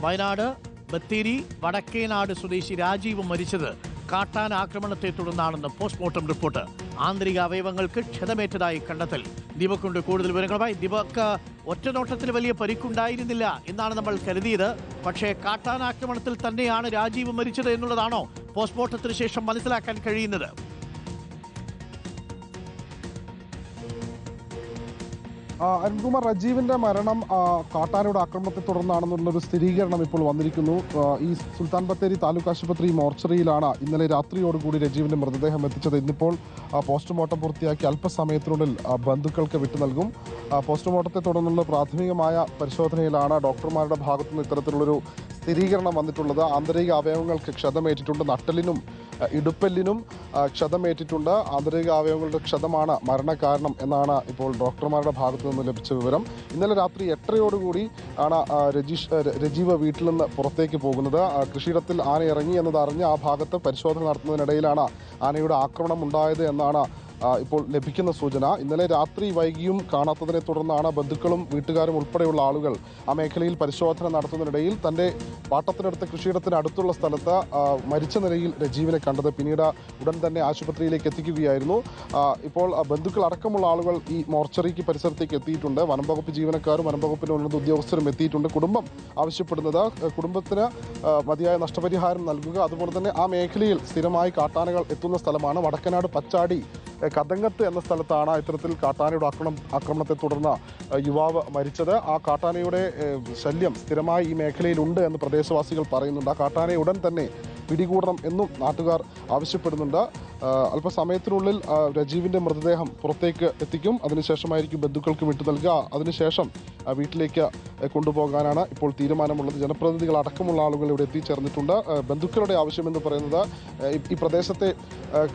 വയനാട് ബത്തേരി വടക്കേനാട് സ്വദേശി രാജീവ് മരിച്ചത് കാട്ടാന ആക്രമണത്തെ തുടർന്നാണെന്ന് പോസ്റ്റ്മോർട്ടം റിപ്പോർട്ട്. ആന്തരിക അവയവങ്ങൾക്ക് ക്ഷതമേറ്റതായി കണ്ടെത്തൽ. ദീപക്കുണ്ട് കൂടുതൽ വിവരങ്ങളുമായി. ദീപക്, ഒറ്റനോട്ടത്തിൽ വലിയ പരിക്കുണ്ടായിരുന്നില്ല എന്നാണ് നമ്മൾ കരുതിയത്. പക്ഷേ കാട്ടാന ആക്രമണത്തിൽ തന്നെയാണ് രാജീവ് മരിച്ചത് എന്നുള്ളതാണോ പോസ്റ്റ്മോർട്ടത്തിന് ശേഷം മനസ്സിലാക്കാൻ കഴിയുന്നത്? അരുൺകുമാർ, രാജീവിന്റെ മരണം കാട്ടാനയുടെ ആക്രമണത്തെ തുടർന്നാണെന്നുള്ളൊരു സ്ഥിരീകരണം ഇപ്പോൾ വന്നിരിക്കുന്നു. ഈ സുൽത്താൻ ബത്തേരി താലൂക്ക് ആശുപത്രി മോർച്ചറിയിലാണ് ഇന്നലെ രാത്രിയോടുകൂടി രാജീവിന്റെ മൃതദേഹം എത്തിച്ചത്. ഇന്നിപ്പോൾ പോസ്റ്റ്മോർട്ടം പൂർത്തിയാക്കി അല്പസമയത്തിനുള്ളിൽ ബന്ധുക്കൾക്ക് വിട്ടു നൽകും. പോസ്റ്റ്മോർട്ടത്തെ തുടർന്നുള്ള പ്രാഥമികമായ പരിശോധനയിലാണ് ഡോക്ടർമാരുടെ ഭാഗത്തുനിന്ന് ഇത്തരത്തിലുള്ളൊരു സ്ഥിരീകരണം വന്നിട്ടുള്ളത്. ആന്തരിക അവയവങ്ങൾക്ക് ക്ഷതമേറ്റിട്ടുണ്ട്. നട്ടലിനും ഇടുപ്പല്ലിനും ക്ഷതമേറ്റിട്ടുണ്ട്. ആന്തരിക അവയവങ്ങളുടെ ക്ഷതമാണ് മരണകാരണം എന്നാണ് ഇപ്പോൾ ഡോക്ടർമാരുടെ ഭാഗത്തു നിന്ന് ലഭിച്ച വിവരം. ഇന്നലെ രാത്രി 8:30 ആണ് രജീവ് വീട്ടിൽ നിന്ന് പുറത്തേക്ക് പോകുന്നത്. കൃഷിയിടത്തിൽ ആന ഇറങ്ങി എന്നതറിഞ്ഞ് ആ ഭാഗത്ത് പരിശോധന നടത്തുന്നതിനിടയിലാണ് ആനയുടെ ആക്രമണം ഉണ്ടായത് എന്നാണ് ഇപ്പോൾ ലഭിക്കുന്ന സൂചന. ഇന്നലെ രാത്രി വൈകിയും കാണാത്തതിനെ തുടർന്നാണ് ബന്ധുക്കളും വീട്ടുകാരും ഉൾപ്പെടെയുള്ള ആളുകൾ ആ മേഖലയിൽ പരിശോധന നടത്തുന്നതിനിടയിൽ തൻ്റെ പാട്ടത്തിനടുത്ത കൃഷിയിടത്തിന് അടുത്തുള്ള സ്ഥലത്ത് മരിച്ച നിലയിൽ രജീവിനെ കണ്ടത്. പിന്നീട് ഉടൻ തന്നെ ആശുപത്രിയിലേക്ക് എത്തിക്കുകയായിരുന്നു. ഇപ്പോൾ ബന്ധുക്കൾ അടക്കമുള്ള ആളുകൾ ഈ മോർച്ചറിക്ക് പരിസരത്തേക്ക് എത്തിയിട്ടുണ്ട്. വനം വകുപ്പ് ജീവനക്കാരും വനം വകുപ്പിൻ്റെ ഉന്നത ഉദ്യോഗസ്ഥരും എത്തിയിട്ടുണ്ട്. കുടുംബം ആവശ്യപ്പെടുന്നത് കുടുംബത്തിന് മതിയായ നഷ്ടപരിഹാരം നൽകുക, അതുപോലെ തന്നെ ആ മേഖലയിൽ സ്ഥിരമായി കാട്ടാനകൾ എത്തുന്ന സ്ഥലമാണ്. വടക്കനാട് പച്ചാടി കദങ്ങത്ത് എന്ന സ്ഥലത്താണ് ഇത്തരത്തിൽ കാട്ടാനയുടെ ആക്രമണത്തെ തുടർന്ന് യുവാവ് മരിച്ചത്. ആ കാട്ടാനയുടെ ശല്യം സ്ഥിരമായി ഈ മേഖലയിലുണ്ട് എന്ന് പ്രദേശവാസികൾ പറയുന്നുണ്ട്. ആ കാട്ടാനയെ ഉടൻ തന്നെ പിടികൂടണം എന്നും നാട്ടുകാർ ആവശ്യപ്പെടുന്നുണ്ട്. അല്പസമയത്തിനുള്ളിൽ രാജീവിൻ്റെ മൃതദേഹം പുറത്തേക്ക് എത്തിക്കും. അതിനുശേഷമായിരിക്കും ബന്ധുക്കൾക്ക് വിട്ടു നൽകുക. അതിനുശേഷം വീട്ടിലേക്ക് കൊണ്ടുപോകാനാണ് ഇപ്പോൾ തീരുമാനമുള്ളത്. ജനപ്രതിനിധികൾ അടക്കമുള്ള ആളുകൾ ഇവിടെ എത്തിച്ചേർന്നിട്ടുണ്ട്. ബന്ധുക്കളുടെ ആവശ്യമെന്ന് പറയുന്നത് ഈ പ്രദേശത്തെ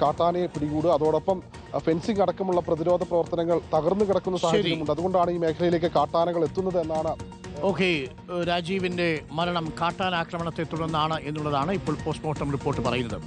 കാട്ടാനയെ പിടികൂടുക, അതോടൊപ്പം ഫെൻസിംഗ് അടക്കമുള്ള പ്രതിരോധ പ്രവർത്തനങ്ങൾ തകർന്നു കിടക്കുന്ന സാഹചര്യമുണ്ട്. അതുകൊണ്ടാണ് ഈ മേഖലയിലേക്ക് കാട്ടാനകൾ എത്തുന്നത് എന്നാണ്. രാജീവിന്റെ മരണം കാട്ടാന ആക്രമണത്തെ തുടർന്നാണ് എന്നുള്ളതാണ് ഇപ്പോൾ പോസ്റ്റ്മോർട്ടം റിപ്പോർട്ട് പറയുന്നത്.